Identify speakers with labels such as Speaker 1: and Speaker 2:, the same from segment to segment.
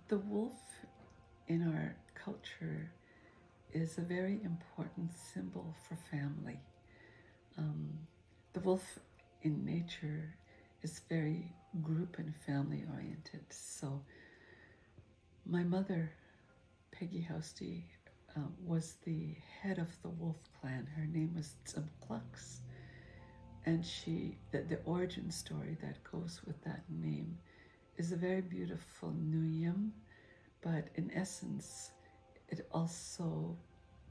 Speaker 1: The wolf in our culture is a very important symbol for family. Um, the wolf in nature is very group and family oriented. So my mother, Peggy Housty, was the head of the wolf clan. Her name was Tsimklux. And the origin story that goes with that name is a very beautiful nuyum, but in essence, it also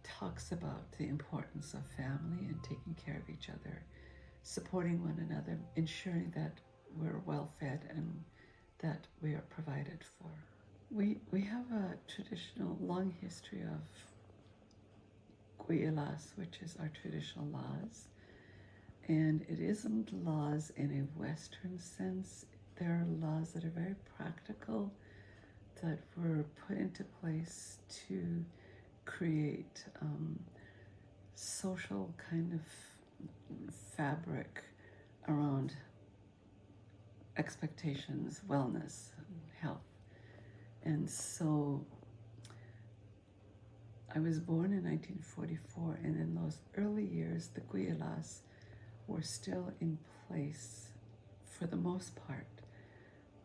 Speaker 1: talks about the importance of family and taking care of each other, supporting one another, ensuring that we're well fed and that we are provided for. We have a traditional long history of Guilas, which is our traditional laws. And it isn't laws in a Western sense. There are laws that are very practical that were put into place to create social kind of fabric around expectations, wellness, health. And so I was born in 1944, and in those early years, the Guilas were still in place for the most part.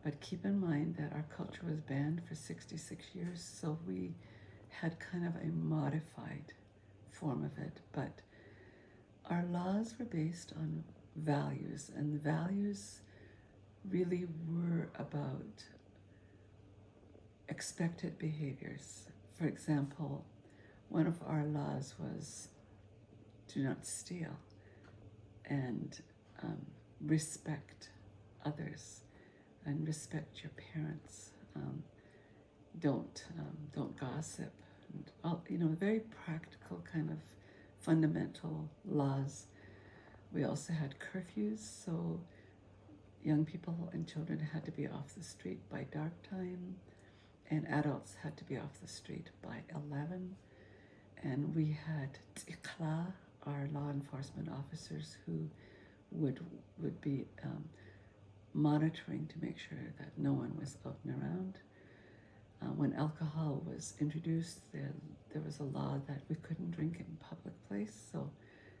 Speaker 1: But keep in mind that our culture was banned for 66 years, so we had kind of a modified form of it. But our laws were based on values, and the values really were about expected behaviors. For example, one of our laws was do not steal and respect others and respect your parents. Don't gossip. And all, very practical kind of fundamental laws. We also had curfews, so young people and children had to be off the street by dark time, and adults had to be off the street by 11. And we had tikla, our law enforcement officers, who would be monitoring to make sure that no one was out and around. When alcohol was introduced, there was a law that we couldn't drink in public place, so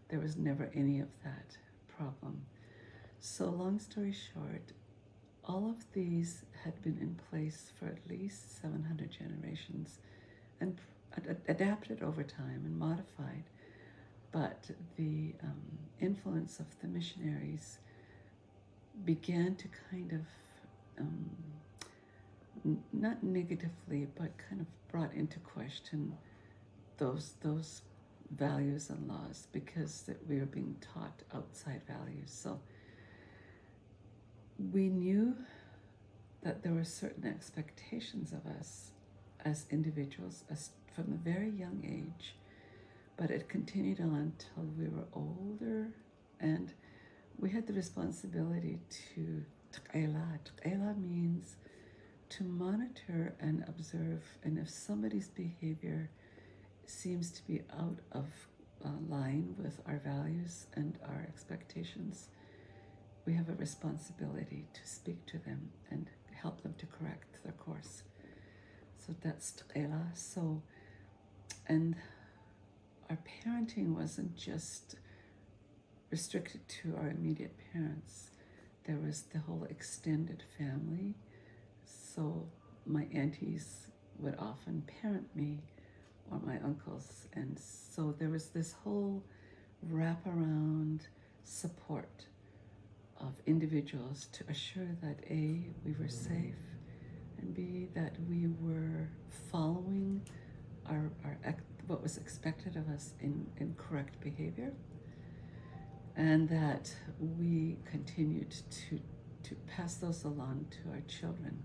Speaker 1: there was never any of that problem. So long story short, all of these had been in place for at least 700 generations and adapted over time and modified. But the influence of the missionaries began to kind of, not negatively, but kind of brought into question those values and laws, because that we were being taught outside values. So we knew that there were certain expectations of us as individuals from a very young age, but it continued on till we were older, and we had the responsibility to tqela. Tqela means to monitor and observe, and if somebody's behavior seems to be out of line with our values and our expectations, we have a responsibility to speak to them and help them to correct their course. So that's tqela. So, and our parenting wasn't just restricted to our immediate parents. There was the whole extended family. So my aunties would often parent me, or my uncles. And so there was this whole wraparound support of individuals to assure that A, we were safe, and B, that we were following our what was expected of us in correct behavior, and that we continued to pass those along to our children.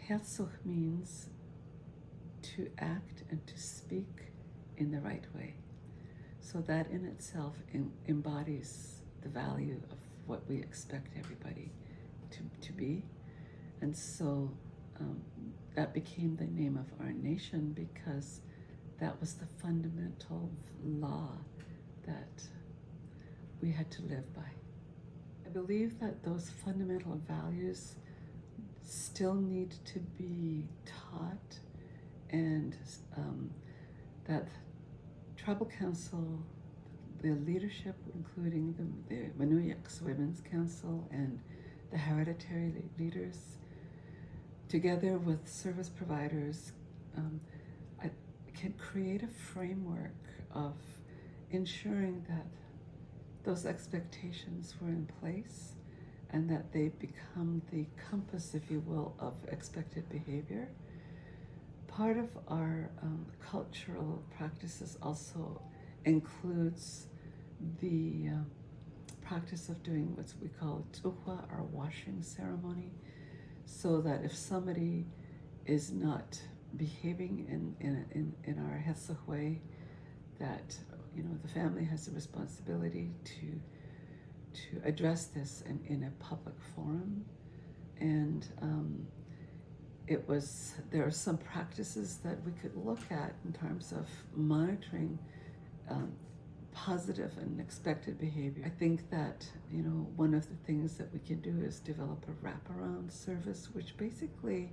Speaker 1: Herzog means to act and to speak in the right way. So that in itself embodies the value of what we expect everybody to be. And so that became the name of our nation, because that was the fundamental law that we had to live by. I believe that those fundamental values still need to be taught, and that tribal council, the leadership, including the Manuyaks Women's Council and the hereditary leaders, together with service providers, I can create a framework of ensuring that those expectations were in place and that they become the compass, if you will, of expected behavior. Part of our cultural practices also includes the practice of doing what we call tuhwa, our washing ceremony, so that if somebody is not behaving in our Hetsuk way, that the family has a responsibility to address this in a public forum. And there are some practices that we could look at in terms of monitoring positive and expected behavior. I think that one of the things that we can do is develop a wraparound service, which basically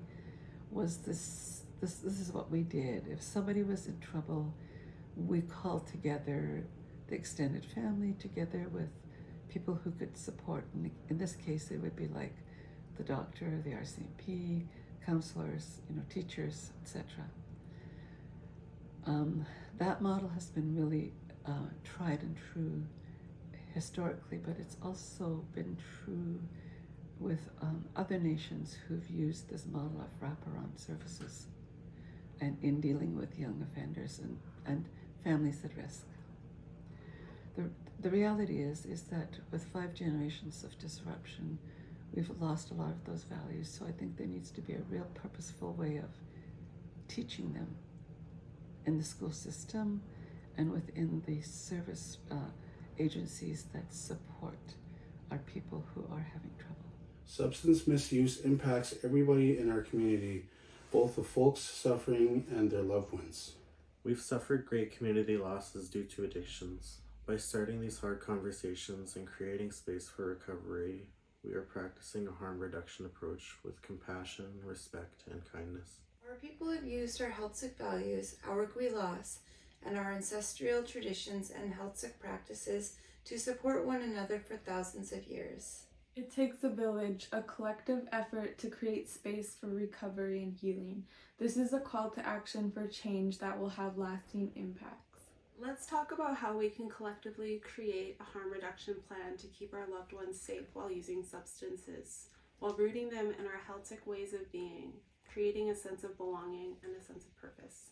Speaker 1: was this is what we did. If somebody was in trouble, we called together the extended family together with people who could support. In this case, it would be like the doctor, the RCMP, counselors, teachers, etc. That model has been really tried and true historically, but it's also been true with other nations who've used this model of wraparound services and in dealing with young offenders and families at risk. The reality is that with 5 generations of disruption, we've lost a lot of those values. So I think there needs to be a real purposeful way of teaching them in the school system and within the service agencies that support our people who are having trouble.
Speaker 2: Substance misuse impacts everybody in our community, both the folks suffering and their loved ones.
Speaker 3: We've suffered great community losses due to addictions. By starting these hard conversations and creating space for recovery, we are practicing a harm reduction approach with compassion, respect, and kindness.
Speaker 4: Our people have used our Healthsick values, our Gwilas, and our ancestral traditions and Healthsick practices to support one another for thousands of years.
Speaker 5: It takes a village, a collective effort to create space for recovery and healing. This is a call to action for change that will have lasting impacts.
Speaker 6: Let's talk about how we can collectively create a harm reduction plan to keep our loved ones safe while using substances, while rooting them in our Healthsick ways of being, creating a sense of belonging and a sense of purpose.